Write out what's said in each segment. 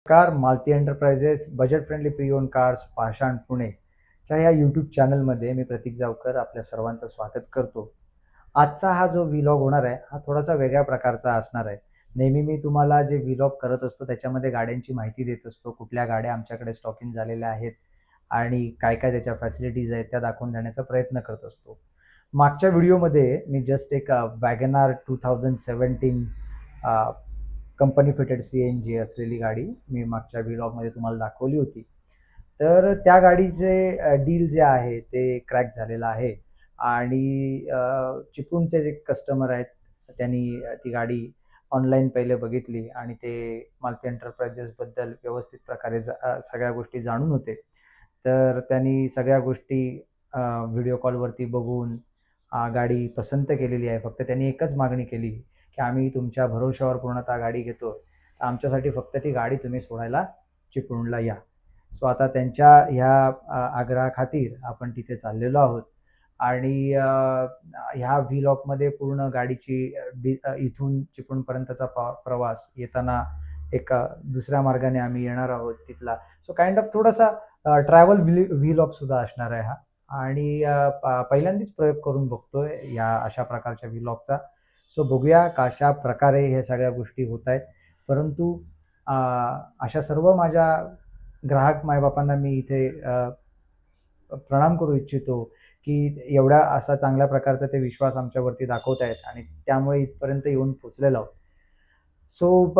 Car Malati enterprises budget friendly pre own cars Pashan पुणेच्या ह्या YouTube चॅनलमध्ये मी प्रतीक जावकर आपल्या सर्वांचं स्वागत करतो. आजचा हा जो व्लॉग होणार आहे हा थोडासा वेगळ्या प्रकारचा असणार आहे. नेहमी मी तुम्हाला जे व्लॉग करत असतो त्याच्यामध्ये गाड्यांची माहिती देत असतो, कुठल्या गाड्या आमच्याकडे स्टॉकिंग झालेल्या आहेत आणि काय काय त्याच्या फॅसिलिटीज आहेत त्या दाखवून देण्याचा प्रयत्न करत असतो. मागच्या व्हिडिओमध्ये मी जस्ट एक वॅगनार 2017 कंपनी फिटेड CNG असलेली गाडी मी मागच्या व्लॉगमध्ये तुम्हाला दाखवली होती. तर त्या गाडीचे डील जे आहे ते क्रॅक झालेलं आहे आणि चिपळूणचे जे कस्टमर आहेत त्यांनी ती गाडी ऑनलाईन पहिले बघितली आणि ते मालती एंटरप्राइजेसबद्दल व्यवस्थित प्रकारे सगळ्या गोष्टी जाणून होते. तर त्यांनी सगळ्या गोष्टी व्हिडिओ कॉलवरती बघून गाडी पसंत केलेली आहे. फक्त त्यांनी एकच मागणी केली की आम्ही तुमच्या भरोश्यावर पूर्णतः गाडी घेतो, आमच्यासाठी फक्त ती गाडी तुम्ही सोडायला चिपळूणला या. सो आता त्यांच्या ह्या आग्रहाखातीर आपण तिथे चाललेलो आहोत आणि ह्या व्लॉगमध्ये पूर्ण गाडीची इथून चिपळूणपर्यंतचा प्रवास येताना एक दुसऱ्या मार्गाने आम्ही येणार आहोत तिथला. सो काइंड ऑफ थोडासा ट्रॅव्हल व्लॉगसुद्धा असणार आहे हा. आणि पहिल्यांदाच प्रयोग करून बघतोय या अशा प्रकारच्या व्लॉगचा. सो बघूया कशा प्रकारे हे सगळ्या गोष्टी होत आहेत. परंतु अशा सर्व माझ्या ग्राहक मायबापांना मी इथे प्रणाम करू इच्छितो की एवढ्या असा चांगल्या प्रकारचा ते विश्वास आमच्यावरती दाखवत आहेत आणि त्यामुळे इथपर्यंत येऊन पोचलेलो आहोत. सो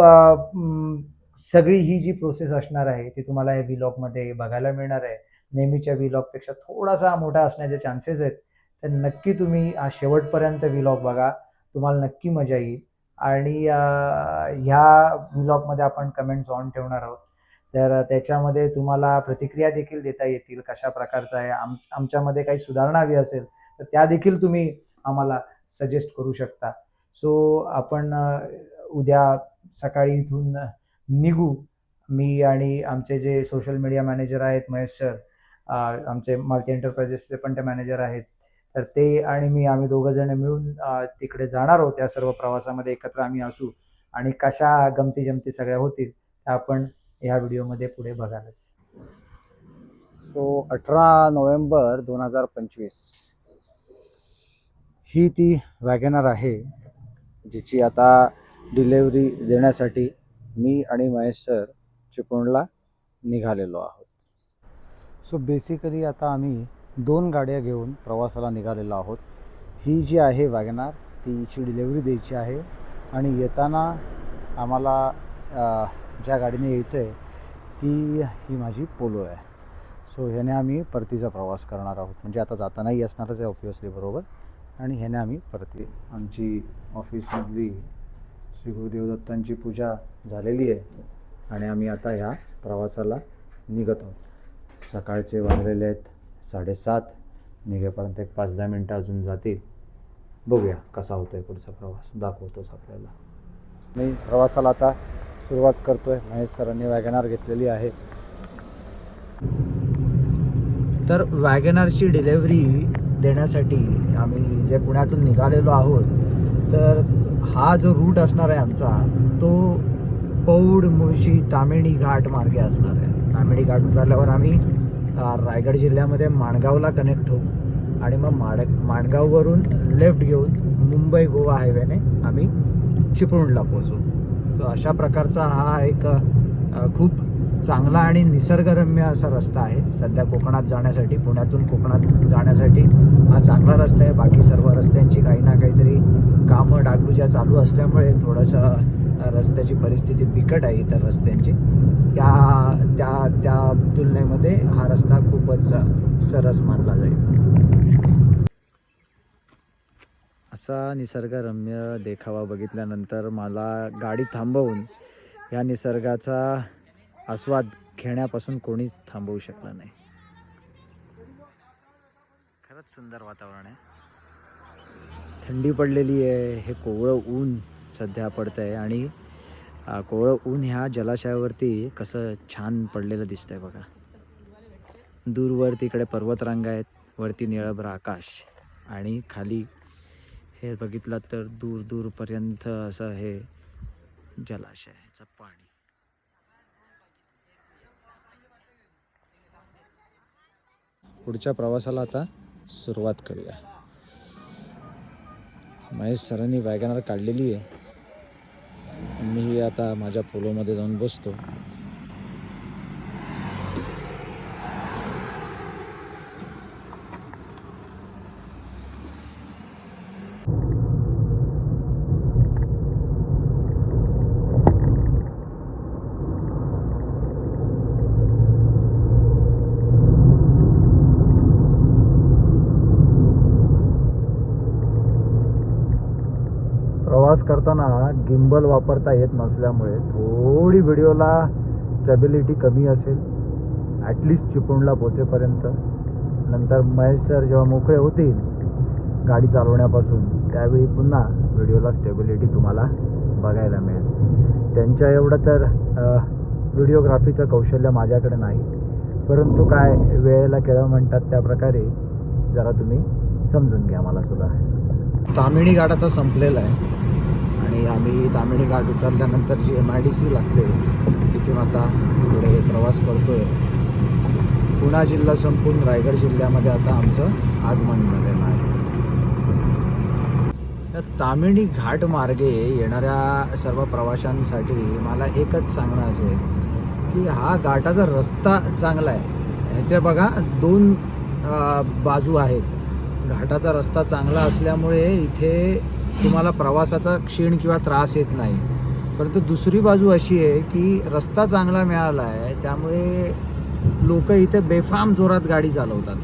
सगळी ही जी प्रोसेस असणार आहे ती तुम्हाला या व्लॉगमध्ये बघायला मिळणार आहे. नेहमीच्या व्लॉगपेक्षा थोडासा मोठा असण्याचे चान्सेस आहेत. तर नक्की तुम्ही शेवटपर्यंत व्लॉग बघा, तुम्हाला नक्की मजा येईल. आणि ह्या व्लॉगमध्ये आपण कमेंट्स ऑन ठेवणार आहोत. तर त्याच्यामध्ये तुम्हाला प्रतिक्रिया देखील देता येतील कशा प्रकारचं आहे. आमच्यामध्ये काही सुधारणा हवी असेल तर त्या देखील तुम्ही आम्हाला सजेस्ट करू शकता. सो आपण उद्या सकाळी इथून निघू. मी आणि आमचे जे सोशल मीडिया मॅनेजर आहेत महेश सर, आमचे मालती एंटरप्राइजेसचे पण ते मॅनेजर आहेत. तर ते आणि मी आम्ही दोघं जण मिळून तिकडे जाणार आहोत. त्या सर्व प्रवासामध्ये एकत्र आम्ही असू आणि कशा गमती जमती सगळ्या होतील त्या आपण ह्या व्हिडिओमध्ये पुढे बघालच. सो 18 नोव्हेंबर 2025 ही ती वॅगनर आहे जिची आता डिलेवरी देण्यासाठी मी आणि महेश सर चिपळूणला निघालेलो आहोत. सो बेसिकली आता आम्ही 2 गाड्या घेऊन प्रवासाला निघालेलो आहोत. ही जी आहे वॅगनार तिची डिलेवरी द्यायची आहे आणि येताना आम्हाला ज्या गाडीने यायचं आहे ही माझी पोलो आहे. सो ह्याने आम्ही परतीचा प्रवास करणार आहोत. म्हणजे आता जातानाही असणारच आहे ऑब्व्हियसली बरोबर, आणि ह्याने आम्ही परती. आमची ऑफिसमधली श्री गुरुदेव दत्तांची पूजा झालेली आहे आणि आम्ही आता ह्या प्रवासाला निघत आहोत. सकाळचे वाजलेले आहेत 7:30. निघेपर्यंत एक 5-10 मिनटं अजून जातील. बघूया कसा होतो आहे पुढचा प्रवास, दाखवतोच आपल्याला. मी प्रवासाला आता सुरुवात करतो आहे. महेश सरांनी वॅगनार घेतलेली आहे. तर वॅगनारची डिलेवरी देण्यासाठी आम्ही जे पुण्यातून निघालेलो आहोत, तर हा जो रूट असणार आहे आमचा तो पौड मुळशी तामिणी घाट मार्गे असणार आहे. तामिणी घाट उतरल्यावर आम्ही रायगड जिल्ह्यामध्ये माणगावला कनेक्ट होऊ आणि मग माणगाववरून लेफ्ट घेऊन मुंबई गोवा हायवेने आम्ही चिपळूणला पोहोचू. सो अशा प्रकारचा हा एक खूप चांगला आणि निसर्गरम्य असा रस्ता आहे सध्या कोकणात जाण्यासाठी. पुण्यातून कोकणात जाण्यासाठी हा चांगला रस्ता आहे. बाकी सर्व रस्त्यांची काही ना काहीतरी कामं डागडुज्या चालू असल्यामुळे थोडंसं रस्त्याची परिस्थिती बिकट आहे इतर रस्त्यांची. त्या तुलनेमध्ये हा रस्ता खूपच सरस मानला जाईल. असा निसर्गरम्य देखावा बघितल्यानंतर मला गाडी थांबवून या निसर्गाचा आस्वाद घेण्यापासून कोणीच थांबवू शकलं नाही. खरंच सुंदर वातावरण आहे. थंडी पडलेली आहे. हे कोवळं ऊन सध्या पडतं आहे आणि कोवळं ऊन ह्या जलाशयावरती कसं छान पडलेलं दिसतंय बघा. दूरवर तिकडे पर्वतरांग आहेत, वरती निळभर आकाश आणि खाली हे बघितलं तर दूर दूरपर्यंत असं हे जलाशयाचं पाणी. पुढच्या प्रवासाला आता सुरुवात करूया. महेश सरांनी वॅगनर काढलेली आहे. मी आता माझ्या पोलोमध्ये जाऊन बसतो. प्रवास करताना गिम्बल वापरता येत नसल्यामुळे थोडी व्हिडिओला स्टेबिलिटी कमी असेल ॲटलिस्ट चिपळूणला पोचेपर्यंत. नंतर महेश सर जेव्हा मोकळे होतील गाडी चालवण्यापासून त्यावेळी पुन्हा व्हिडिओला स्टेबिलिटी तुम्हाला बघायला मिळेल. त्यांच्या एवढं तर व्हिडिओग्राफीचं कौशल्य माझ्याकडे नाही, परंतु काय वेळेला केळं म्हणतात त्याप्रकारे जरा तुम्ही समजून घ्या मला सुद्धा. तामिणी घाट आता संपलेला आहे आणि आम्ही तामिणी घाट उतरल्यानंतर जी MIDC लागते तिथून आता पुढे प्रवास करतोय. पुणे जिल्हा संपून रायगड जिल्ह्यामध्ये आता आमचं आगमन झालेलं आहे. या तामिणी घाट मार्गे येणाऱ्या सर्व प्रवाशांसाठी मला एकच सांगणं असेल की हा घाटाचा रस्ता चांगला आहे. ह्याचे बघा 2 बाजू आहेत. घाटाचा रस्ता चांगला असल्यामुळे इथे तुम्हाला प्रवासाचा क्षीण किंवा त्रास येत नाही. परंतु दुसरी बाजू अशी आहे की रस्ता चांगला मिळाला आहे त्यामुळे लोक इथे बेफाम जोरात गाडी चालवतात.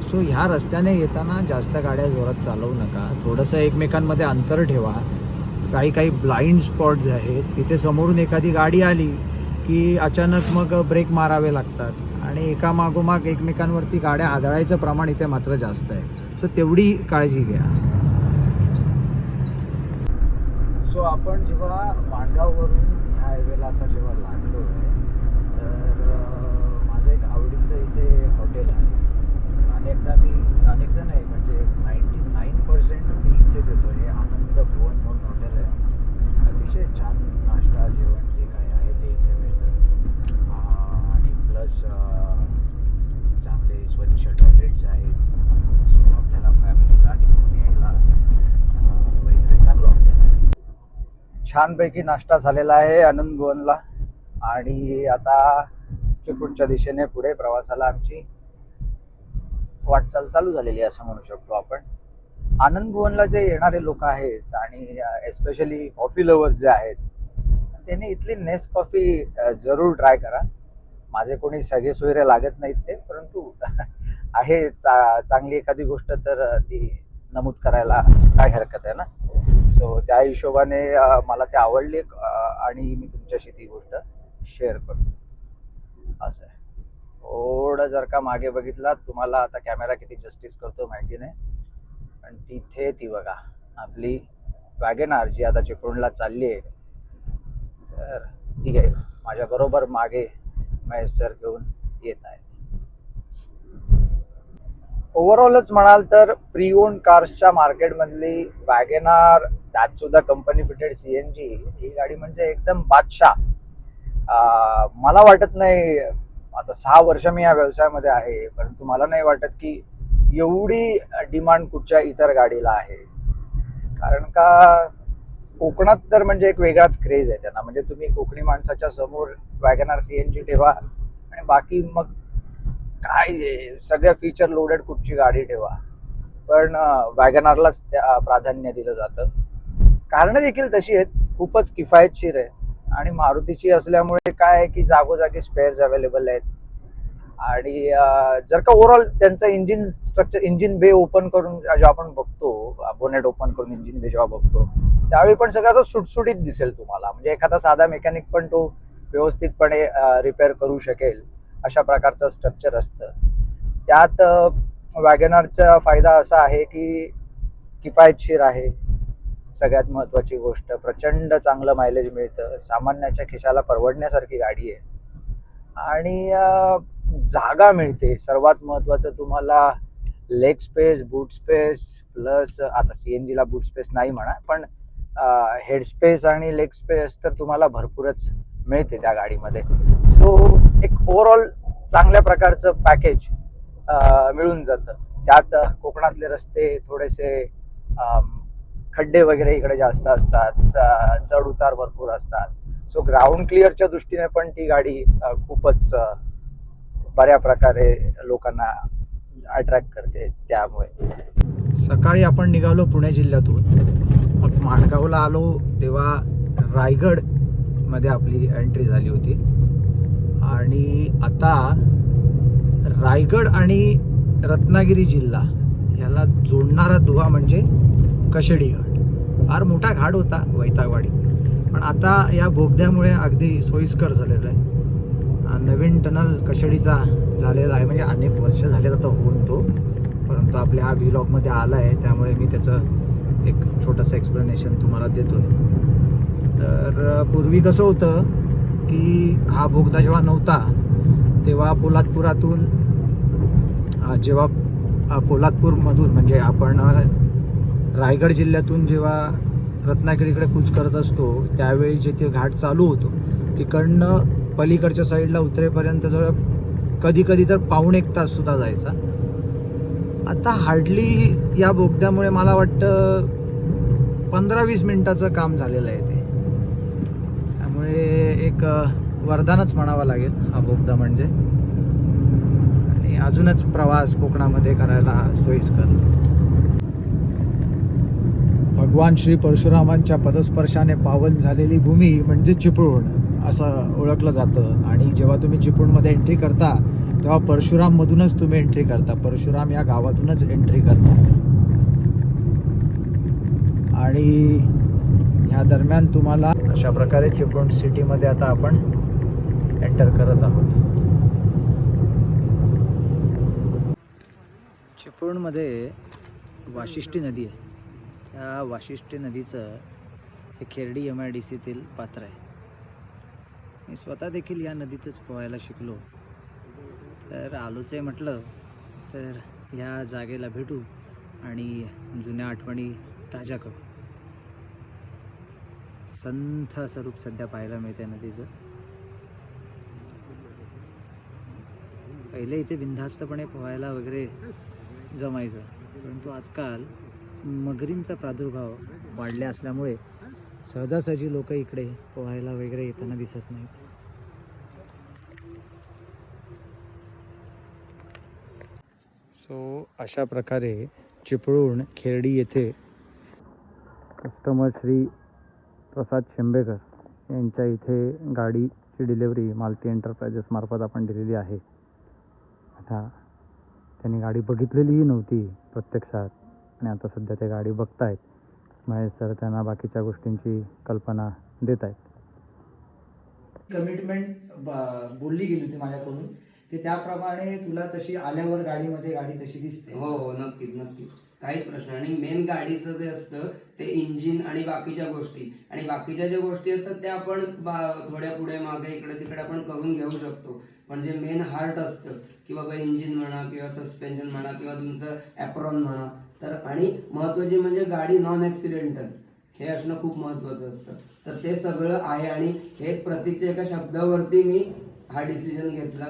सो ह्या रस्त्याने येताना जास्त गाड्या जोरात चालवू नका. थोडंसं एकमेकांमध्ये अंतर ठेवा. काही ब्लाइंड स्पॉट्स आहेत तिथे समोरून एखादी गाडी आली की अचानक मग ब्रेक मारावे लागतात आणि एकामागोमाग एकमेकांवरती गाड्या आदळायचं प्रमाण इथे मात्र जास्त आहे. सो तेवढी काळजी घ्या. सो आपण जेव्हा माणगाववरून ह्या हायवेला आता जेव्हा लागलो आहे तर माझं एक आवडीचं इथे हॉटेल आहे. अनेकदा नाही म्हणजे 99% मी इथेच येतो. हे आनंद भुवन म्हणून हॉटेल आहे. अतिशय छान नाश्ता जेवण जे काही आहे ते इथे मिळतं आणि प्लस चांगले स्वच्छ टॉयलेट्स आहेत. सो आपल्याला फॅमिलीला घेऊन यायला वगैरे चांगलं हॉटेल आहे. छानपैकी नाश्ता झालेला आहे आनंद भुवनला आणि आता चिपळूणच्या दिशेने पुढे प्रवासाला आमची वाटचाल चालू झालेली आहे असं म्हणू शकतो आपण. आनंद भुवनला जे येणारे लोक आहेत आणि एस्पेशली कॉफी लवर्स जे आहेत त्यांनी इथली नेस्ट कॉफी जरूर ट्राय करा. माझे कोणी सगळे सोयरे लागत नाहीत ते, परंतु आहे चांगली एखादी गोष्ट तर ती नमूद करायला काय हरकत आहे ना. सो त्या हिशोबाने मला ते आवडली आणि मी तुमच्याशी ती गोष्ट शेअर करतो. असं आहे. थोडं जर का मागे बघितलात तुम्हाला आता कॅमेरा किती जस्टिस करतो माहिती नाही, पण तिथे ती बघा आपली वॅगनार जी आता चिपळूणला चालली आहे. तर ती आहे माझ्या बरोबर मागे महेश सर घेऊन येत आहेत. ओव्हरऑलच म्हणाल तर प्री ओन्ड कार्सच्या मार्केटमधली वॅगनार त्यात सुद्धा कंपनी फिटेड CNG ही गाडी म्हणजे एकदम बादशाह. मला वाटत नाही, आता 6 वर्ष मी या व्यवसायामध्ये आहे, परंतु मला नाही वाटत की एवढी डिमांड कुठच्या इतर गाडीला आहे. कारण का कोकणात तर म्हणजे एक वेगळाच क्रेज आहे त्यांना. म्हणजे तुम्ही कोकणी माणसाच्या समोर वॅगनार CNG ठेवा आणि बाकी मग काय सगळ्या फीचर लोडेड कुठची गाडी ठेवा, पण वॅगनारलाच प्राधान्य दिलं जातं. कारणं देखील तशी आहेत, खूपच किफायतशीर आहे आणि मारुतीची असल्यामुळे काय आहे की जागोजागी स्पेअर्स अवेलेबल आहेत. आणि जर का ओव्हरऑल त्यांचं इंजिन स्ट्रक्चर, इंजिन बे ओपन करून जेव्हा आपण बघतो, बोनेट ओपन करून इंजिन बे जेव्हा बघतो त्यावेळी पण सगळं असं सुटसुटीत दिसेल तुम्हाला. म्हणजे एखादा साधा मेकॅनिक पण तो व्यवस्थितपणे रिपेअर करू शकेल अशा प्रकारचं स्ट्रक्चर असतं. त्यात वॅगनारचा फायदा असा आहे की किफायतशीर आहे. सगळ्यात महत्त्वाची गोष्ट, प्रचंड चांगलं मायलेज मिळतं. सामान्याच्या खिशाला परवडण्यासारखी गाडी आहे आणि जागा मिळते. सर्वात महत्त्वाचं तुम्हाला लेग स्पेस, बूट स्पेस, प्लस आता CNGला बूट स्पेस नाही म्हणा, पण हेड स्पेस आणि लेग स्पेस तर तुम्हाला भरपूरच मिळते त्या गाडीमध्ये. सो एक ओव्हरऑल चांगल्या प्रकारचं पॅकेज मिळून जातं. त्यात कोकणातले रस्ते थोडेसे खड्डे वगैरे इकडे जास्त असतात, चढ उतार भरपूर असतात. सो ग्राउंड क्लिअरच्या दृष्टीने पण ती गाडी खूपच बऱ्या प्रकारे लोकांना अट्रॅक्ट करते. त्यामुळे सकाळी आपण निघालो पुणे जिल्ह्यातून, मग माणगावला आलो तेव्हा रायगड मध्ये आपली एंट्री झाली होती आणि आता रायगड आणि रत्नागिरी जिल्हा याला जोडणारा दुवा म्हणजे कशेडी घाट. फार मोठा घाट होता, वैतागवाडी, पण आता या बोगद्यामुळे अगदी सोयीस्कर झालेलं आहे. नवीन टनल कशेडीचा झालेला आहे, म्हणजे अनेक वर्ष झालेला तर होऊन तो, परंतु आपल्या हा व्लॉगमध्ये आला आहे त्यामुळे मी त्याचं एक छोटंसं एक्सप्लेनेशन तुम्हाला देतो आहे. तर पूर्वी कसं होतं की हा बोगदा जेव्हा नव्हता तेव्हा पोलादपुरातून जेव्हा पोलादपूरमधून म्हणजे आपण रायगड जिल्ह्यातून जेव्हा रत्नागिरीकडे कूच करत असतो त्यावेळी जे ते घाट चालू होतो तिकडनं पलीकडच्या साईडला उतरेपर्यंत जवळ कधी कधी तर पाऊण एक तास सुद्धा जायचा. आता हार्डली या बोगद्यामुळे मला वाटतं 15-20 मिनिटाचं काम झालेलं आहे ते. त्यामुळे एक वरदानच म्हणावं लागेल हा बोगदा म्हणजे, आणि अजूनच प्रवास कोकणामध्ये करायला सोयीस्कर. भगवान श्री परशुरामांच्या पदस्पर्शाने पावन झालेली भूमी म्हणजे चिपळूण असं ओळखलं जातं. आणि जेव्हा तुम्ही चिपळूणमध्ये एंट्री करता तेव्हा परशुराममधूनच तुम्ही एंट्री करता, परशुराम या गावातूनच एंट्री करता. आणि ह्या दरम्यान तुम्हाला अशा प्रकारे चिपळूण सिटीमध्ये आता आपण एंटर करत आहोत. चिपळूणमध्ये वाशिष्ठी नदी आहे. त्या वाशिष्ठी नदीचं हे खेरडी MIDCतील पात्र आहे. मी स्वतः देखील या नदीतच पोहायला शिकलो. तर आलोच आहे म्हटलं तर ह्या जागेला भेटू आणि जुन्या आठवणी ताज्या करू. संथ स्वरूप सध्या पाहायला मिळते नदीचं. पहिले इथे बिनधास्तपणे पोहायला वगैरे जमायचं, परंतु आजकाल मगरींचा प्रादुर्भाव वाढले असल्यामुळे सहजासहजी लोक इकडे पोहायला वगैरे येताना दिसत नाहीत. सो अशा प्रकारे चिपळूण खेरडी येथे कस्टमर श्री प्रसाद शेंबेकर यांच्या इथे गाडीची डिलेवरी मालती एंटरप्राइजेस मार्फत आपण दिलेली आहे. आता त्यांनी गाडी बघितलेलीही नव्हती प्रत्यक्षात आणि आता सध्या ते गाडी बघतायत. महेश सर त्यांना बाकीच्या गोष्टींची कल्पना देत आहेत. कमिटमेंट बोलली गेली होती माझ्याकडून ते त्याप्रमाणे तुला तशी आल्यावर गाडीमध्ये गाडी तशी दिसते. हो नक्कीच नक्कीच, काहीच प्रश्न. आणि मेन गाडीचं जे असतं ते इंजिन आणि बाकीच्या गोष्टी, आणि बाकीच्या ज्या गोष्टी असतात त्या आपण थोड्या पुढे मागे इकडे तिकडे आपण करून घेऊ शकतो. पण जे मेन हार्ट असतं की बाबा इंजिन म्हणा किंवा सस्पेन्शन म्हणा किंवा तुमचं ॲप्रॉन म्हणा, तर आणि महत्त्वाची म्हणजे गाडी नॉन ॲक्सिडेंटल हे असणं खूप महत्त्वाचं असतं. तर ते सगळं आहे आणि हे प्रत्येकच्या एका शब्दावरती मी हा डिसिजन घेतला.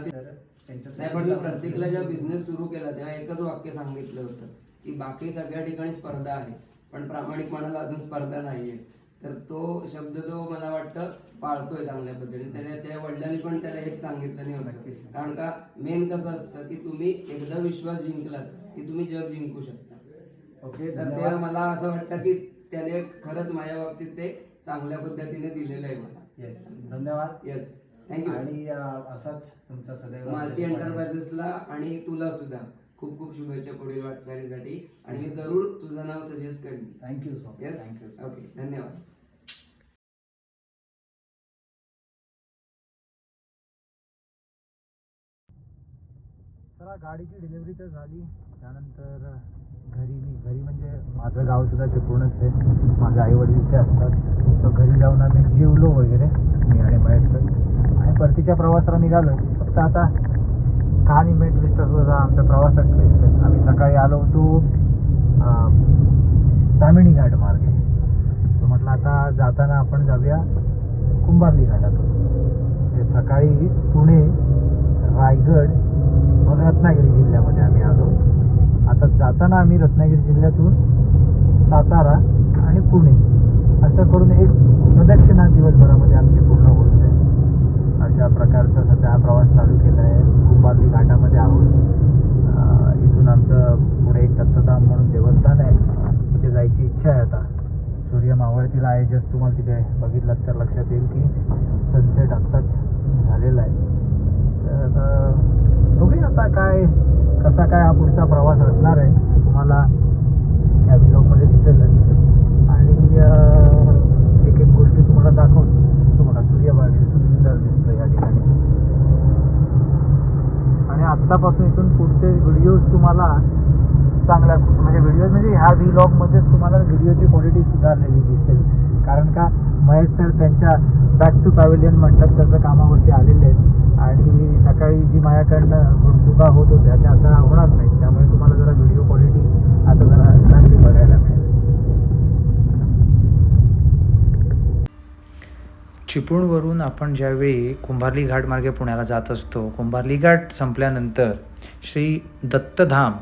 नाही पण मी प्रत्येकला जेव्हा बिझनेस सुरू केला तेव्हा एकच वाक्य सांगितलं होतं की बाकी सगळ्या ठिकाणी स्पर्धा आहे पण प्रामाणिकपणाला अजून स्पर्धा नाहीये. तर तो शब्द जो मला वाटतं पाळतोय चांगल्या पद्धतीने. त्या वडिलांनी पण त्याला हेच सांगितलं नाही होतं, कारण का मेन कसं असतं की तुम्ही एकदा विश्वास जिंकलात की तुम्ही जग जिंकू शकता. ओके, तर तेव्हा मला असं वाटतं की त्याने खरंच माझ्या बाबतीत ते चांगल्या पद्धतीने दिलेलं आहे मला. येस, धन्यवाद. Yes, thank you. आणि असाच तुमचा सदैव मालती एंटरप्राइजेसला आणि तुला सुद्धा खूप खूप शुभेच्छा पुढील वाटचालीसाठी. आणि मी जरूर तुझं नाव सजेस्ट करेन. Thank you so much. Yes, okay, धन्यवाद. चला, गाडीची डिलिव्हरी तर झाली. त्यानंतर घरी म्हणजे माझं गाव सुद्धा चिपळूणच आहे. माझे आई वडील इथे असतात. सो घरी जाऊन आम्ही जेवलो वगैरे, मी आणि महेश सर, आणि परतीच्या प्रवासाला निघालो. फक्त आता कहाणी मेन ट्विस्ट असतो आमच्या प्रवासात ट्विस्ट आहे. आम्ही सकाळी आलो होतो तामिणी घाट मार्गे. तो म्हटलं आता जाताना आपण जाऊया कुंभारली घाटातून. म्हणजे सकाळी पुणे, रायगड, रत्नागिरी जिल्ह्यामध्ये आम्ही आलो. आता जाताना आम्ही रत्नागिरी जिल्ह्यातून सातारा आणि पुणे असं करून एक प्रदक्षिणा दिवसभरामध्ये आमची पूर्ण होत आहे. अशा प्रकारचा सध्या हा प्रवास चालू केला आहे. कुंभारली घाटामध्ये आहोत. इथून आमचं पुढे एक दत्तधाम म्हणून देवस्थान आहे, तिथे जायची इच्छा आहे. आता सूर्य मावळतीला आहे. जस्ट तुम्हाला तिथे बघितलं तर लक्षात येईल की सनसेट आत्ताच झालेला आहे. तर बघूया आता कसा काय हा पुढचा प्रवास असणार आहे, तुम्हाला या व्लॉगमध्ये दिसेलच. आणि एक गोष्टी तुम्हाला दाखवतो. तो बघा सूर्यबाग सुंदर दिसतो या ठिकाणी. आणि आत्तापासून इथून पुढचे व्हिडिओज तुम्हाला चांगल्या म्हणजे ह्या व्लॉगमध्येच तुम्हाला व्हिडिओची क्वालिटी सुधारलेली दिसेल. कारण का महेश सर त्यांच्या बॅक टू पॅव्हिलियन म्हणतात त्याचं कामावरती आलेले आहेत. आणि सकाळी जी माझ्याकडनं चुका होत होत्या त्या आता होणार नाहीत. त्यामुळे तुम्हाला जरा व्हिडिओ क्वालिटी आता जरा चांगली बघायला मिळेल. चिपळूणवरून आपण ज्यावेळी कुंभारली घाट मार्गे पुण्याला जात असतो, कुंभारली घाट संपल्यानंतर श्री दत्तधाम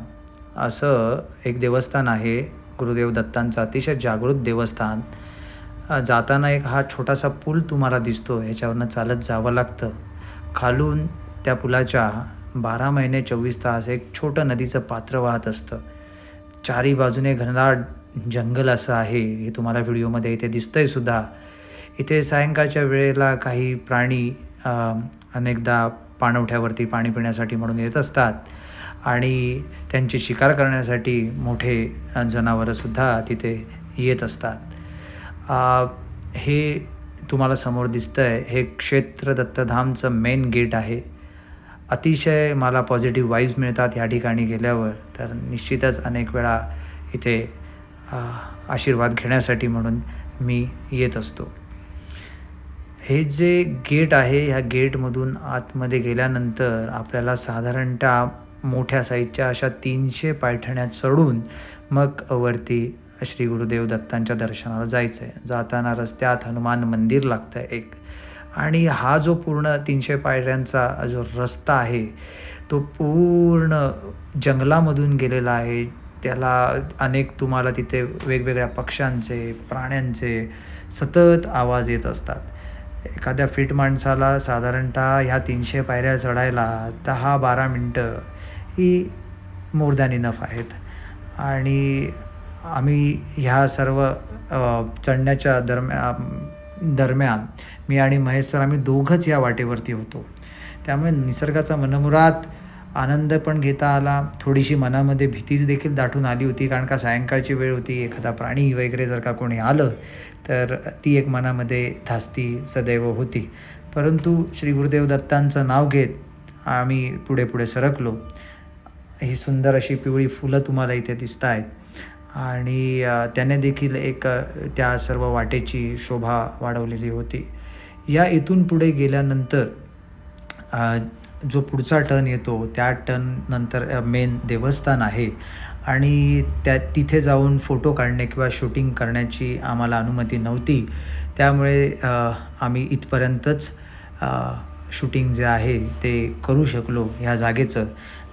असं एक देवस्थान आहे. गुरुदेव दत्तांचं अतिशय जागृत देवस्थान. जाताना एक हा छोटासा पूल तुम्हाला दिसतो, ह्याच्यावरनं चालत जावं लागतं. खालून त्या पुलाच्या 12 महिने 24 तास एक छोटं नदीचं पात्र वाहत असतं. चारी बाजूने घनदाट जंगल असं आहे. हे तुम्हाला व्हिडिओमध्ये इथे दिसतंय सुद्धा. इथे सायंकाळच्या वेळेला काही प्राणी अनेकदा पाणवठ्यावरती पाणी पिण्यासाठी म्हणून येत असतात आणि त्यांची शिकार करण्यासाठी मोठे जनावरंसुद्धा तिथे येत असतात. हे तुम्हाला समोर दिसतं आहे, हे क्षेत्र दत्तधामचं मेन गेट आहे. अतिशय मला पॉझिटिव्ह वाईब्स मिळतात ह्या ठिकाणी गेल्यावर. तर निश्चितच अनेक वेळा इथे आशीर्वाद घेण्यासाठी म्हणून मी येत असतो. हे जे गेट आहे, ह्या गेटमधून आतमध्ये गेल्यानंतर आपल्याला साधारणतः मोठ्या साईजच्या अशा 300 पायठण्या चढून मग वरती श्री गुरुदेव दत्तांच्या दर्शनाला जायचं आहे. जाताना रस्त्यात हनुमान मंदिर लागतं एक. आणि हा जो पूर्ण 300 पायऱ्यांचा जो रस्ता आहे तो पूर्ण जंगलामधून गेलेला आहे. त्याला अनेक तुम्हाला तिथे वेगवेगळ्या पक्ष्यांचे, प्राण्यांचे सतत आवाज येत असतात. एखाद्या फिट माणसाला साधारणतः ह्या 300 पायऱ्या चढायला 10-12 मिनटं ही मोर दॅन इनफ आहेत. आणि आम्ही ह्या सर्व चढण्याच्या दरम्यान मी आणि महेश सर आम्ही दोघंच या वाटेवरती होतो. त्यामुळे निसर्गाचा मनमुराद आनंद पण घेता आला. थोडीशी मनामध्ये भीतीच देखील दाटून आली होती, कारण का सायंकाळची वेळ होती. एखादा प्राणी वगैरे जर का कोणी आलं तर ती एक मनामध्ये धास्ती सदैव होती. परंतु श्री गुरुदेव दत्तांचं नाव घेत आम्ही पुढे सरकलो. ही सुंदर अशी पिवळी फुलं तुम्हाला इथे दिसत आहेत. आणि त्याने देखील एक त्या सर्व वाटेची शोभा वाढवलेली होती. या इथून पुढे गेल्यानंतर जो पुढचा टर्न येतो त्या टर्न नंतर मेन देवस्थान आहे. आणि तिथे जाऊन फोटो काढणे किंवा शूटिंग करण्याची आम्हाला अनुमती नव्हती. त्यामुळे आम्ही इथपर्यंतच शूटिंग जे आहे ते करू शकलो ह्या जागेचं.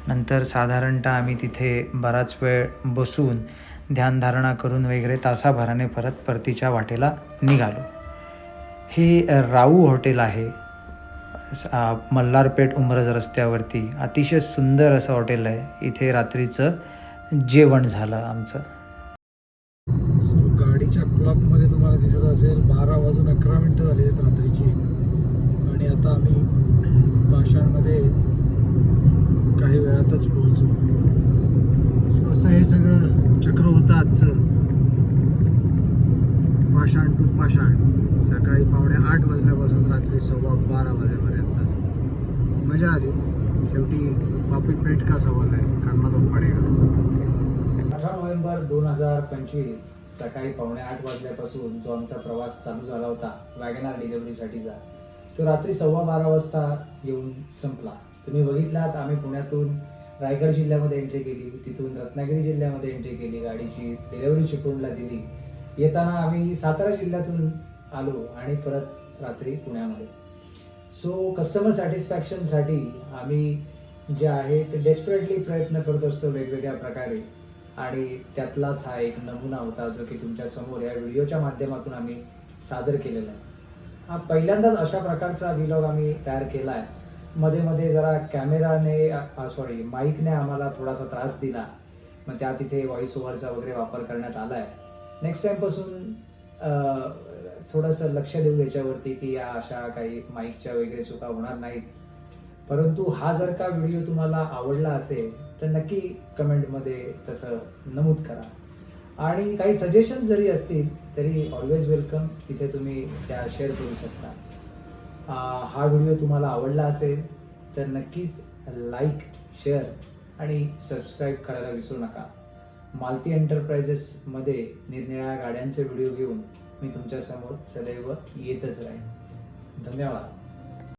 नंतर साधारणतः आम्ही तिथे बराच वेळ बसून ध्यानधारणा करून वगैरे तासाभराने परतीच्या वाटेला निघालो. हे राऊ हॉटेल आहे, मल्हारपेठ उमरज रस्त्यावरती. अतिशय सुंदर असं हॉटेल आहे. इथे रात्रीचं जेवण झालं आमचं. गाडीच्या क्लॉकमध्ये तुम्हाला दिसत असेल 12:11 झाली आहेत रात्रीची. आणि आता आम्ही पाषाणमध्ये काही वेळातच पोहोचू. असं हे सगळं चक्र होतं आजचं. पाषाण टू पाषाण. सकाळी 8:15 वाजल्यापासून रात्री 12:15 वाजेपर्यंत मजा आली. शेवटी वापी पेट का सवाल आहे, करना तो पडेगा. 18 नोव्हेंबर 2025 सकाळी 7:15 वाजल्यापासून जो आमचा प्रवास चालू झाला होता वॅगनार डिलिव्हरीसाठीचा, तो रात्री 12:15 वाजता येऊन संपला. तुम्ही बघितलात आम्ही पुण्यातून रायगड जिल्ह्यामध्ये एंट्री केली, तिथून रत्नागिरी जिल्ह्यामध्ये एंट्री केली, गाडीची डिलिव्हरी चिपळूणला दिली. येताना आम्ही सातारा जिल्ह्यातून आलो आणि परत रात्री पुण्यामध्ये. सो कस्टमर सॅटिस्फॅक्शनसाठी आम्ही जे आहे ते डेस्परेटली प्रयत्न करत असतो वेगवेगळ्या प्रकारे, आणि त्यातलाच हा एक नमुना होता जो की तुमच्या समोर या व्हिडिओच्या माध्यमातून आम्ही सादर केलेला आहे. हा पहिल्यांदाच अशा प्रकारचा व्लॉग आम्ही तयार केला आहे. मध्ये मध्ये जरा कॅमेराने सॉरी माईकने आम्हाला थोडासा त्रास दिला, मग त्या तिथे व्हॉइस ओव्हरचा वगैरे वापर करण्यात आला आहे. नेक्स्ट टाईमपासून थोडंसं लक्ष देऊ याच्यावरती की या अशा काही माईकच्या वगैरे चुका होणार नाहीत. परंतु हा जर का व्हिडिओ तुम्हाला आवडला असेल तर नक्की कमेंटमध्ये तसं नमूद करा, आणि काही सजेशन जरी असतील तरी ऑलवेज वेलकम, तिथे तुम्ही त्या शेअर करू शकता. हा व्हिडिओ तुम्हाला आवडला असेल तर नक्कीच लाईक, शेअर आणि सबस्क्राईब करायला विसरू नका. मालती एंटरप्राइजेसमध्ये निरनिराळ्या गाड्यांचे व्हिडिओ घेऊन मी तुमच्यासमोर सदैव येतच राहीन. धन्यवाद.